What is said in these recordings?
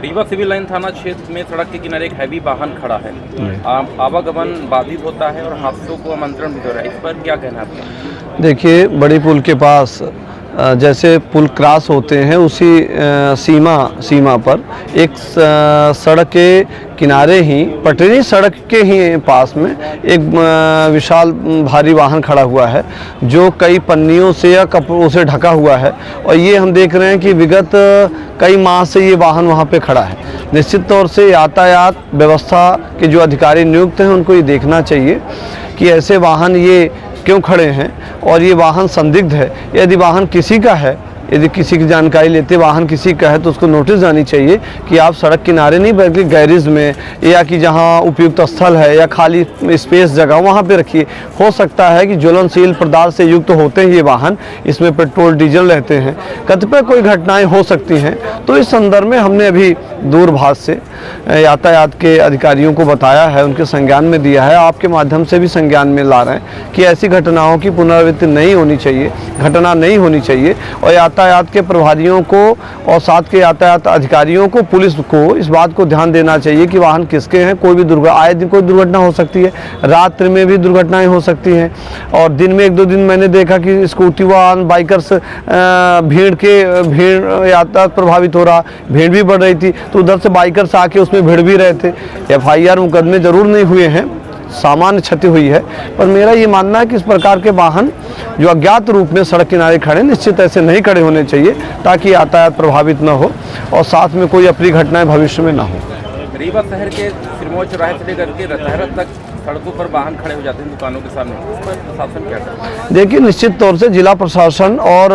Rewa civil line थाना क्षेत्र में सड़क के किनारे एक हैवी वाहन खड़ा है, आवागमन बाधित होता है और हादसों को आमंत्रण भी दे रहा है। इस पर क्या कहना है आपका? देखिए, बड़ी पुल के पास जैसे पुल क्रॉस होते हैं उसी सीमा पर एक सड़क के किनारे ही पटरी सड़क के ही पास में एक विशाल भारी वाहन खड़ा हुआ है जो कई पन्नियों से या कपड़ों से ढका हुआ है। और ये हम देख रहे हैं कि विगत कई माह से ये वाहन वहाँ पे खड़ा है। निश्चित तौर से यातायात व्यवस्था के जो अधिकारी नियुक्त हैं उनको ये देखना चाहिए कि ऐसे वाहन ये क्यों खड़े हैं और ये वाहन संदिग्ध है। यदि वाहन किसी का है, यदि किसी की जानकारी लेते वाहन किसी का है तो उसको नोटिस जानी चाहिए कि आप सड़क किनारे नहीं बल्कि गैरेज में या कि जहां उपयुक्त स्थल है या खाली स्पेस जगह वहां पे रखिए। हो सकता है कि ज्वलनशील पदार्थ से युक्त होते हैं ये वाहन, इसमें पेट्रोल डीजल रहते हैं, कतिपय कोई घटनाएं हो सकती हैं। तो इस संदर्भ में हमने अभी दूरभाष से यातायात के अधिकारियों को बताया है, उनके संज्ञान में दिया है, आपके माध्यम से भी संज्ञान में ला रहे हैं कि ऐसी घटनाओं की पुनरावृत्ति नहीं होनी चाहिए, घटना नहीं होनी चाहिए। और यातायात के प्रभारियों को और साथ के यातायात अधिकारियों को, पुलिस को इस बात को ध्यान देना चाहिए कि वाहन किसके हैं। कोई भी आए दिन कोई दुर्घटना हो सकती है, रात्रि में भी दुर्घटनाएं हो सकती हैं और दिन में 1-2 दिन मैंने देखा कि स्कूटी वाहन बाइकर्स भीड़ यातायात प्रभावित हो रहा, भीड़ भी बढ़ रही थी तो उधर से बाइकर्स आके उसमें भिड़ भी रहे थे। FIR मुकदमे जरूर नहीं हुए हैं, सामान्य क्षति हुई है, पर मेरा ये मानना है कि इस प्रकार के वाहन जो अज्ञात रूप में सड़क किनारे खड़े, निश्चित ऐसे नहीं खड़े होने चाहिए ताकि यातायात प्रभावित न हो और साथ में कोई अप्रिय घटनाएं भविष्य में न हो। रीवा शहर के सिरमौर चौराहे से लेकर के रतहरा तक सड़कों पर वाहन खड़े हो जाते हैं दुकानों के सामने, इस पर प्रशासन क्या करता है? देखिए, निश्चित तौर से जिला प्रशासन और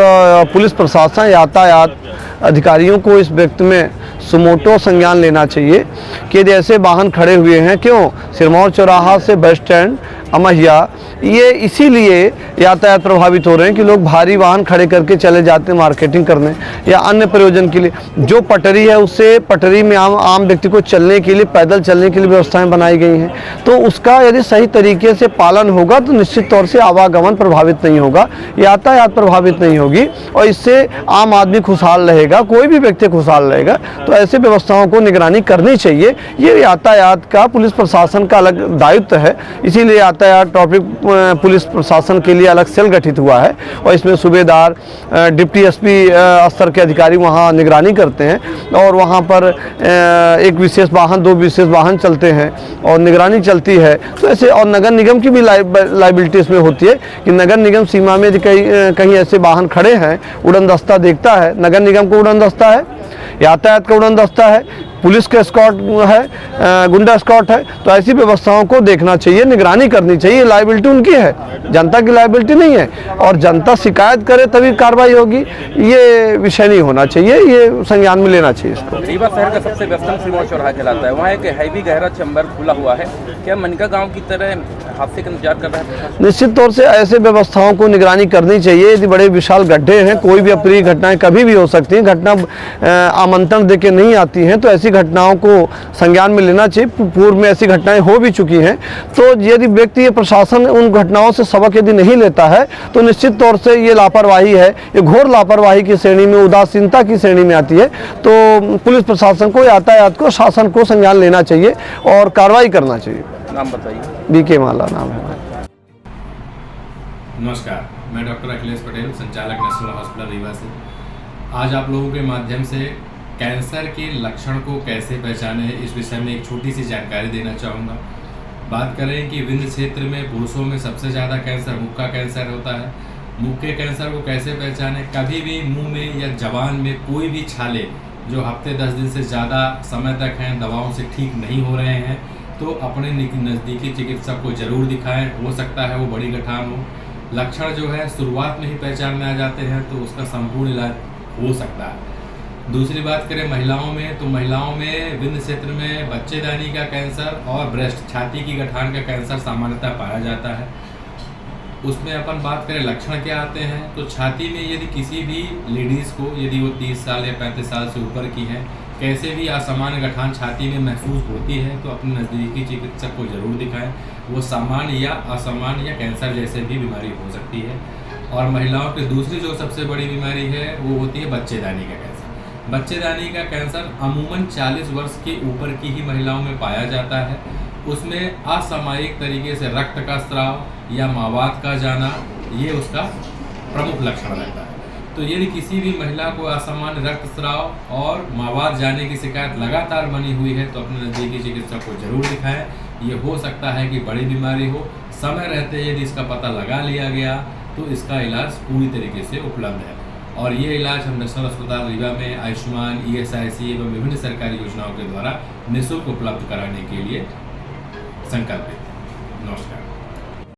पुलिस प्रशासन यातायात अधिकारियों को इस व्यक्ति में सुमोटो संज्ञान लेना चाहिए कि यदि ऐसे वाहन खड़े हुए हैं, क्यों सिरमौर चौराहा से बस स्टैंड अमहिया, ये इसीलिए यातायात प्रभावित हो रहे हैं कि लोग भारी वाहन खड़े करके चले जाते हैं मार्केटिंग करने या अन्य प्रयोजन के लिए। जो पटरी है उससे पटरी में आम व्यक्ति को चलने के लिए, पैदल चलने के लिए व्यवस्थाएं बनाई गई हैं, तो उसका यदि सही तरीके से पालन होगा तो निश्चित तौर से आवागमन प्रभावित नहीं होगा, यातायात प्रभावित नहीं होगी और इससे आम आदमी खुशहाल रहेगा, कोई भी व्यक्ति खुशहाल रहेगा। तो ऐसे व्यवस्थाओं को निगरानी करनी चाहिए। ये यातायात का पुलिस प्रशासन का अलग दायित्व है, इसीलिए यातायात ट्रैफिक पुलिस प्रशासन के लिए अलग सेल गठित हुआ है और इसमें सूबेदार, डिप्टी SP स्तर के अधिकारी वहाँ निगरानी करते हैं और वहाँ पर एक विशेष वाहन, 2 विशेष वाहन चलते हैं और निगरानी चलती है। तो ऐसे और नगर निगम की भी लाइबिलिटी इसमें होती है कि नगर निगम सीमा में कहीं ऐसे वाहन खड़े हैं, उड़न दस्ता देखता है, नगर निगम को उड़न दस्ता है, यातायात का उड़न दस्ता है, पुलिस का स्कॉट है, गुंडा स्कॉट है, तो ऐसी व्यवस्थाओं को देखना चाहिए, निगरानी करनी चाहिए। लायबिलिटी उनकी है, जनता की लायबिलिटी नहीं है और जनता शिकायत करे तभी कार्रवाई होगी, ये विषय नहीं होना चाहिए, ये संज्ञान में लेना चाहिए इसको। रीवा शहर का सबसे व्यस्तम सिरमौर चौराहा कहलाता है, वहाँ एक हैवी गहरा चैम्बर खुला हुआ है, क्या मनका गाँव की तरह हादसे का इंतजार कर रहा है? निश्चित तौर से ऐसे व्यवस्थाओं को निगरानी करनी चाहिए। यदि बड़े विशाल गड्ढे हैं, कोई भी अप्रिय घटनाएं कभी भी हो सकती हैं, घटना आमंत्रण देके नहीं आती हैं, तो ऐसी घटनाओं को संज्ञान में लेना चाहिए। पूर्व में ऐसी घटनाएं हो भी चुकी हैं, तो यदि व्यक्ति या प्रशासन उन घटनाओं से सबक यदि नहीं लेता है तो निश्चित तौर से ये लापरवाही है, ये घोर लापरवाही की श्रेणी में, उदासीनता की श्रेणी में आती है। तो पुलिस प्रशासन को, यातायात को, शासन को संज्ञान लेना चाहिए और कार्रवाई करना चाहिए। नाम बताइए? BK माला नाम है। नमस्कार, मैं डॉक्टर अखिलेश पटेल, संचालक नेशनल हॉस्पिटल रीवा से। आज आप लोगों के माध्यम से कैंसर के लक्षण को कैसे पहचाने, इस विषय में एक छोटी सी जानकारी देना चाहूँगा। बात करें कि विंध्य क्षेत्र में पुरुषों में सबसे ज़्यादा कैंसर मुख का कैंसर होता है। मुख के कैंसर को कैसे पहचाने? कभी भी मुंह में या जबान में कोई भी छाले जो हफ्ते 10 दिन से ज़्यादा समय तक हैं, दवाओं से ठीक नहीं हो रहे हैं, तो अपने नज़दीकी चिकित्सक को ज़रूर दिखाएं। हो सकता है वो बड़ी गठान हो। लक्षण जो है शुरुआत में ही पहचान में आ जाते हैं तो उसका संपूर्ण इलाज हो सकता है। दूसरी बात करें महिलाओं में, तो महिलाओं में विंध्य क्षेत्र में बच्चेदानी का कैंसर और ब्रेस्ट, छाती की गठान का कैंसर सामान्यतः पाया जाता है। उसमें अपन बात करें लक्षण क्या आते हैं, तो छाती में यदि किसी भी लेडीज़ को, यदि वो 30 साल या 35 साल से ऊपर की हैं, कैसे भी असामान्य गठान छाती में महसूस होती है तो अपने नज़दीकी चिकित्सक को ज़रूर दिखाएं। वो सामान्य या असामान्य या कैंसर जैसे भी बीमारी हो सकती है। और महिलाओं की दूसरी जो सबसे बड़ी बीमारी है वो होती है बच्चेदानी का कैंसर। बच्चेदानी का कैंसर अमूमन 40 वर्ष के ऊपर की ही महिलाओं में पाया जाता है। उसमें असामयिक तरीके से रक्त का स्राव या मावात का जाना ये उसका प्रमुख लक्षण रहता है। तो यदि किसी भी महिला को असामान्य रक्तस्राव और मावात जाने की शिकायत लगातार बनी हुई है तो अपने नज़दीकी चिकित्सक को जरूर दिखाएं। ये हो सकता है कि बड़ी बीमारी हो, समय रहते यदि इसका पता लगा लिया गया तो इसका इलाज पूरी तरीके से उपलब्ध है। और ये इलाज हम नेशनल अस्पताल रीवा में आयुष्मान, ESIC एवं विभिन्न सरकारी योजनाओं के द्वारा निःशुल्क उपलब्ध कराने के लिए संकल्पित है। नमस्कार।